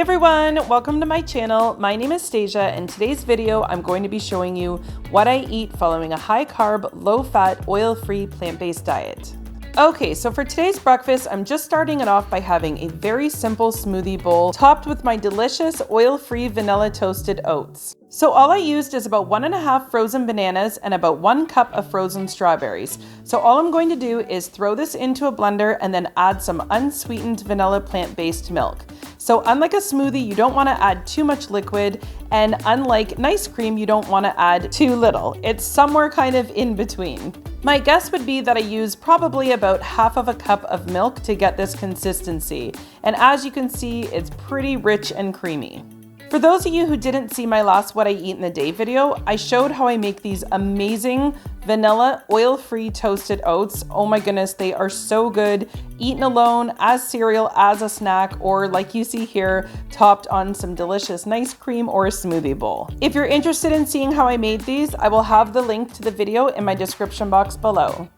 everyone, welcome to my channel. My name is Stasia. In today's video, I'm going to be showing you what I eat following a high carb, low fat, oil-free, plant-based diet. Okay, so for today's breakfast, I'm just starting it off by having a very simple smoothie bowl topped with my delicious oil-free vanilla toasted oats. So all I used is about 1.5 frozen bananas and about 1 cup of frozen strawberries. So all I'm going to do is throw this into a blender and then add some unsweetened vanilla plant-based milk. So unlike a smoothie, you don't want to add too much liquid, and unlike nice cream, you don't want to add too little. It's somewhere kind of in between. My guess would be that I use probably about half of a cup of milk to get this consistency. And as you can see, it's pretty rich and creamy. For those of you who didn't see my last What I Eat in a Day video, I showed how I make these amazing vanilla oil-free toasted oats. Oh my goodness, they are so good, eaten alone, as cereal, as a snack, or like you see here, topped on some delicious nice cream or a smoothie bowl. If you're interested in seeing how I made these, I will have the link to the video in my description box below.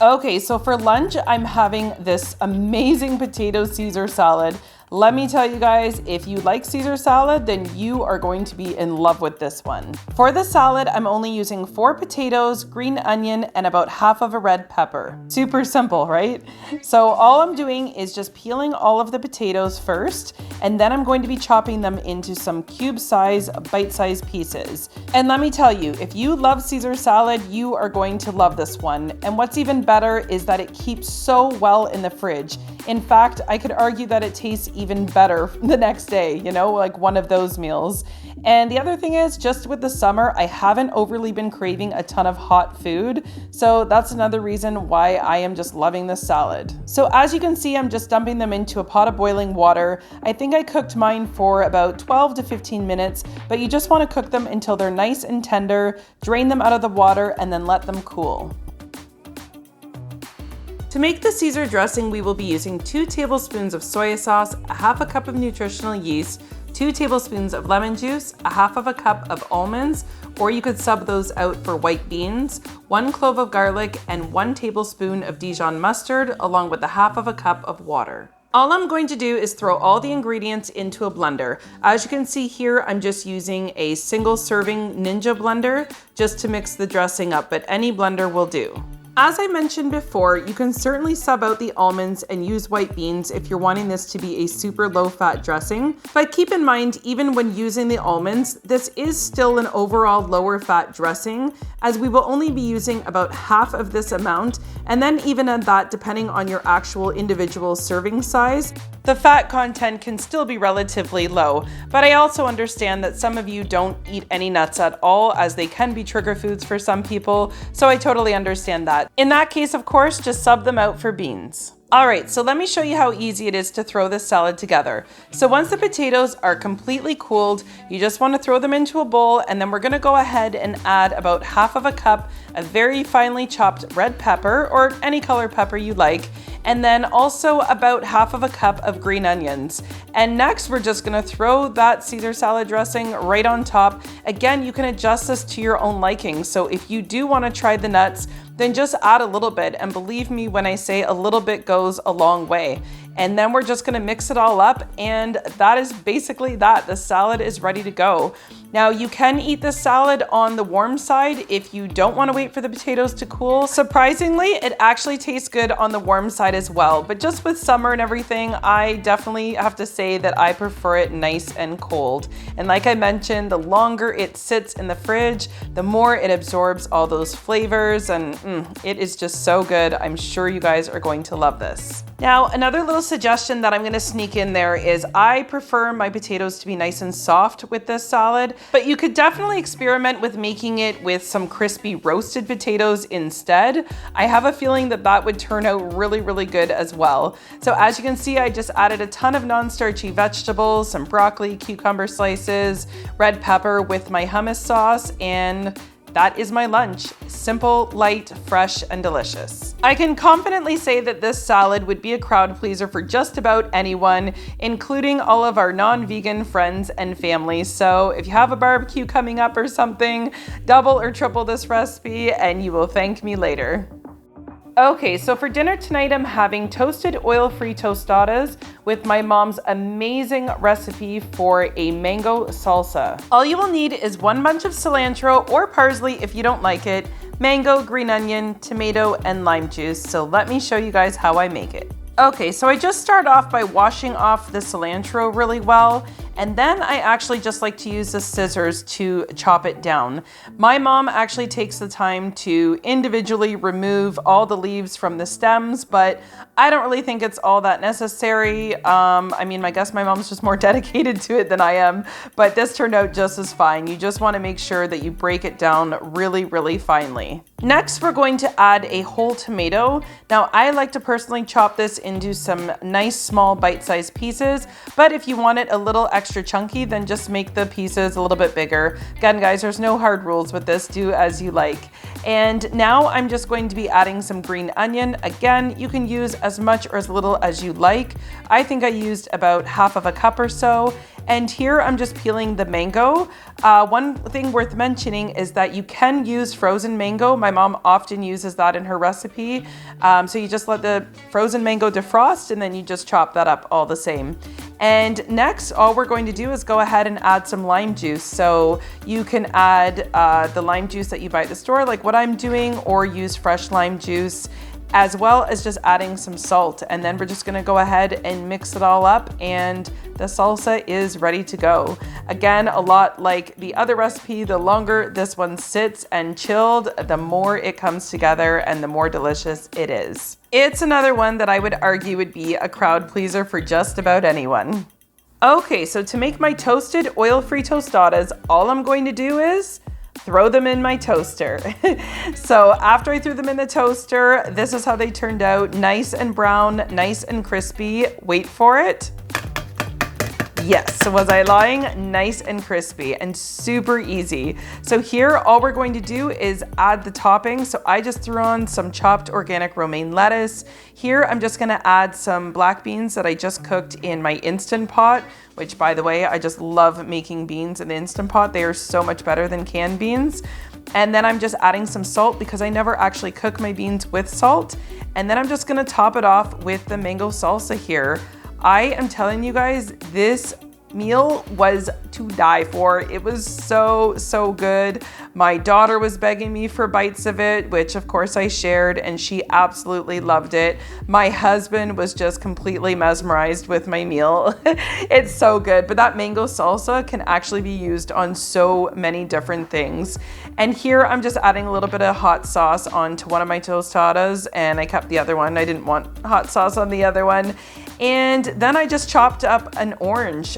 Okay, so for lunch, I'm having this amazing potato Caesar salad. Let me tell you guys, if you like Caesar salad, then you are going to be in love with this one. For the salad, I'm only using 4 potatoes, green onion, and about half of a red pepper. Super simple, right? So all I'm doing is just peeling all of the potatoes first, and then I'm going to be chopping them into some cube-size, bite-sized pieces. And let me tell you, if you love Caesar salad, you are going to love this one. And what's even better is that it keeps so well in the fridge. In fact, I could argue that it tastes even better the next day, you know, like one of those meals. And the other thing is, just with the summer, I haven't overly been craving a ton of hot food. So that's another reason why I am just loving this salad. So as you can see, I'm just dumping them into a pot of boiling water. I think I cooked mine for about 12 to 15 minutes, but you just want to cook them until they're nice and tender, drain them out of the water, and then let them cool. To make the Caesar dressing, we will be using 2 tablespoons of soy sauce, a half a cup of nutritional yeast, 2 tablespoons of lemon juice, a half of a cup of almonds, or you could sub those out for white beans, 1 clove of garlic, and 1 tablespoon of Dijon mustard, along with a half of a cup of water. All I'm going to do is throw all the ingredients into a blender. As you can see here, I'm just using a single serving Ninja blender just to mix the dressing up, but any blender will do. As I mentioned before, you can certainly sub out the almonds and use white beans if you're wanting this to be a super low-fat dressing. But keep in mind, even when using the almonds, this is still an overall lower-fat dressing, as we will only be using about half of this amount, and then even at that, depending on your actual individual serving size, the fat content can still be relatively low. But I also understand that some of you don't eat any nuts at all, as they can be trigger foods for some people, so I totally understand that. In that case, of course, just sub them out for beans. Alright, so let me show you how easy it is to throw this salad together. So once the potatoes are completely cooled, you just want to throw them into a bowl, and then we're going to go ahead and add about half of a cup of very finely chopped red pepper, or any color pepper you like, and then also about half of a cup of green onions. And next, we're just going to throw that Caesar salad dressing right on top. Again, you can adjust this to your own liking. So if you do want to try the nuts, then just add a little bit, and believe me when I say a little bit goes a long way. And then we're just gonna mix it all up, and that is basically that. The salad is ready to go. Now you can eat this salad on the warm side if you don't want to wait for the potatoes to cool. Surprisingly, it actually tastes good on the warm side as well, but just with summer and everything, I definitely have to say that I prefer it nice and cold. And like I mentioned, the longer it sits in the fridge, the more it absorbs all those flavors, and it is just so good. I'm sure you guys are going to love this. Now, another little suggestion that I'm gonna sneak in there is I prefer my potatoes to be nice and soft with this salad, but you could definitely experiment with making it with some crispy roasted potatoes instead. I have a feeling that that would turn out really, really good as well. So as you can see, I just added a ton of non-starchy vegetables, some broccoli, cucumber slices, red pepper with my hummus sauce, and that is my lunch. Simple, light, fresh, and delicious. I can confidently say that this salad would be a crowd pleaser for just about anyone, including all of our non-vegan friends and family. So if you have a barbecue coming up or something, double or triple this recipe and you will thank me later. Okay, so for dinner tonight, I'm having toasted oil-free tostadas with my mom's amazing recipe for a mango salsa. All you will need is 1 bunch of cilantro or parsley if you don't like it, mango, green onion, tomato, and lime juice. So let me show you guys how I make it. Okay, so I just start off by washing off the cilantro really well, and then I actually just like to use the scissors to chop it down. My mom actually takes the time to individually remove all the leaves from the stems, but I don't really think it's all that necessary. I mean, I guess my mom's just more dedicated to it than I am, but this turned out just as fine. You just want to make sure that you break it down really, really finely. Next, we're going to add a whole tomato. Now, I like to personally chop this into some nice small bite-sized pieces, but if you want it a little extra chunky, then just make the pieces a little bit bigger. Again, guys, there's no hard rules with this. Do as you like. And now I'm just going to be adding some green onion. Again, you can use as much or as little as you like. I think I used about half of a cup or so. And here I'm just peeling the mango. One thing worth mentioning is that you can use frozen mango. My mom often uses that in her recipe. So you just let the frozen mango defrost and then you just chop that up all the same. And next, all we're going to do is go ahead and add some lime juice. So you can add the lime juice that you buy at the store, like what I'm doing, or use fresh lime juice, as well as just adding some salt. And then we're just gonna go ahead and mix it all up, and the salsa is ready to go. Again, a lot like the other recipe, the longer this one sits and chilled, the more it comes together and the more delicious it is. It's another one that I would argue would be a crowd pleaser for just about anyone. Okay, so to make my toasted oil-free tostadas, all I'm going to do is throw them in my toaster. So after I threw them in the toaster, this is how they turned out. Nice and brown, nice and crispy. Wait for it. Yes, so was I lying? Nice and crispy and super easy. So here, all we're going to do is add the topping. So I just threw on some chopped organic romaine lettuce. Here, I'm just gonna add some black beans that I just cooked in my Instant Pot, which, by the way, I just love making beans in the Instant Pot. They are so much better than canned beans. And then I'm just adding some salt because I never actually cook my beans with salt. And then I'm just gonna top it off with the mango salsa here. I am telling you guys, this meal was to die for. It was so, so good. My daughter was begging me for bites of it, which of course I shared, and she absolutely loved it. My husband was just completely mesmerized with my meal. It's so good, but that mango salsa can actually be used on so many different things. And here I'm just adding a little bit of hot sauce onto one of my tostadas, and I kept the other one. I didn't want hot sauce on the other one. And then I just chopped up an orange.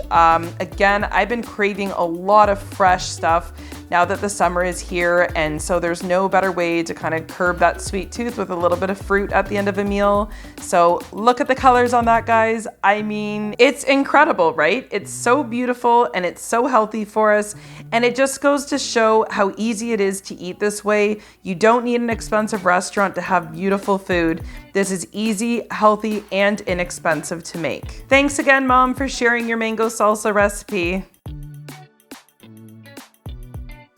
Again, I've been craving a lot of fresh stuff now that the summer is here, and so there's no better way to kind of curb that sweet tooth with a little bit of fruit at the end of a meal. So look at the colors on that, guys. I mean, it's incredible, right? It's so beautiful and it's so healthy for us, and it just goes to show how easy it is to eat this way. You don't need an expensive restaurant to have beautiful food. This is easy, healthy, and inexpensive to make. Thanks again, Mom, for sharing your mango salsa recipe.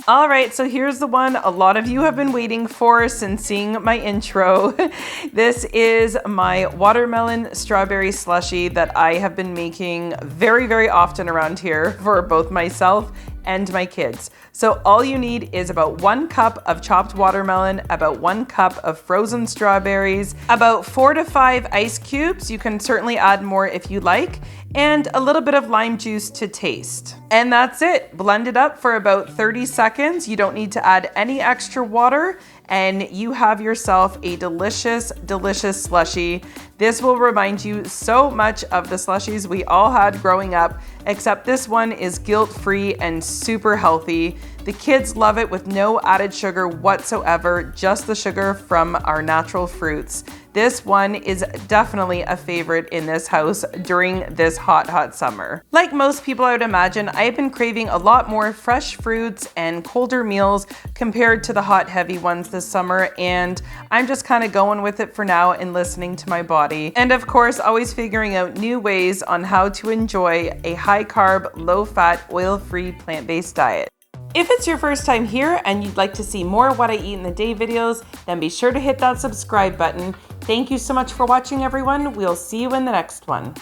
All right, so here's the one a lot of you have been waiting for since seeing my intro. This is my watermelon strawberry slushie that I have been making very, very often around here for both myself and my kids. So all you need is about 1 cup of chopped watermelon, about 1 cup of frozen strawberries, about 4 to 5 ice cubes. You can certainly add more if you like, and a little bit of lime juice to taste. And that's it. Blend it up for about 30 seconds. You don't need to add any extra water, and you have yourself a delicious, delicious slushie. This will remind you so much of the slushies we all had growing up, except this one is guilt-free and super healthy. The kids love it with no added sugar whatsoever, just the sugar from our natural fruits. This one is definitely a favorite in this house during this hot, hot summer. Like most people, I would imagine, I've been craving a lot more fresh fruits and colder meals compared to the hot, heavy ones this summer, and I'm just kind of going with it for now and listening to my body. And of course, always figuring out new ways on how to enjoy a high-carb, low-fat, oil-free, plant-based diet. If it's your first time here and you'd like to see more What I Eat in the Day videos, then be sure to hit that subscribe button. Thank you so much for watching, everyone. We'll see you in the next one.